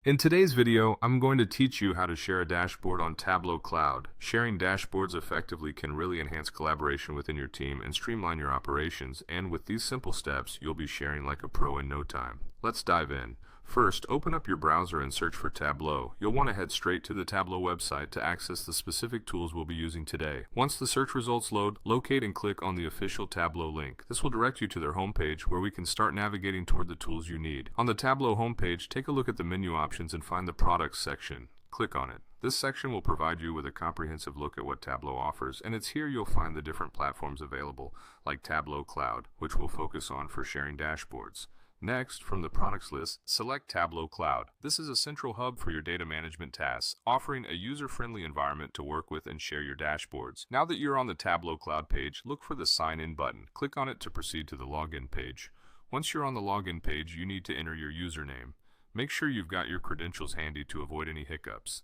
In today's video, I'm going to teach you how to share a dashboard on Tableau Cloud. Sharing dashboards effectively can really enhance collaboration within your team and streamline your operations, and with these simple steps, you'll be sharing like a pro in no time. Let's dive in. First, open up your browser and search for Tableau. You'll want to head straight to the Tableau website to access the specific tools we'll be using today. Once the search results load, locate and click on the official Tableau link. This will direct you to their homepage where we can start navigating toward the tools you need. On the Tableau homepage, take a look at the menu options and find the Products section. Click on it. This section will provide you with a comprehensive look at what Tableau offers, and it's here you'll find the different platforms available, like Tableau Cloud, which we'll focus on for sharing dashboards. Next, from the products list, select Tableau Cloud. This is a central hub for your data management tasks, offering a user-friendly environment to work with and share your dashboards. Now that you're on the Tableau Cloud page, look for the Sign In button. Click on it to proceed to the Login page. Once you're on the Login page, you need to enter your username. Make sure you've got your credentials handy to avoid any hiccups.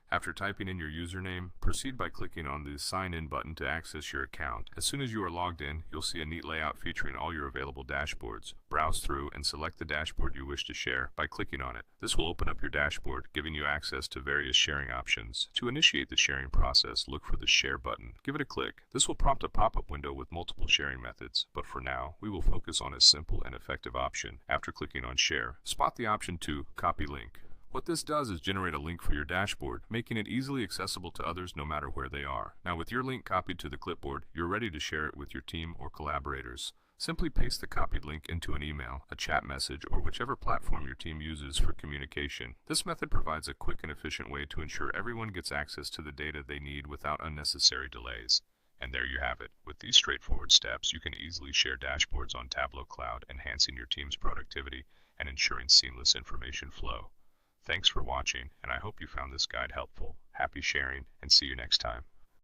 After typing in your username, proceed by clicking on the Sign In button to access your account. As soon as you are logged in, you'll see a neat layout featuring all your available dashboards. Browse through and select the dashboard you wish to share by clicking on it. This will open up your dashboard, giving you access to various sharing options. To initiate the sharing process, look for the Share button. Give it a click. This will prompt a pop-up window with multiple sharing methods, but for now, we will focus on a simple and effective option. After clicking on Share, spot the option to Copy Link. What this does is generate a link for your dashboard, making it easily accessible to others no matter where they are. Now with your link copied to the clipboard, you're ready to share it with your team or collaborators. Simply paste the copied link into an email, a chat message, or whichever platform your team uses for communication. This method provides a quick and efficient way to ensure everyone gets access to the data they need without unnecessary delays. And there you have it. With these straightforward steps, you can easily share dashboards on Tableau Cloud, enhancing your team's productivity and ensuring seamless information flow. Thanks for watching, and I hope you found this guide helpful. Happy sharing, and see you next time.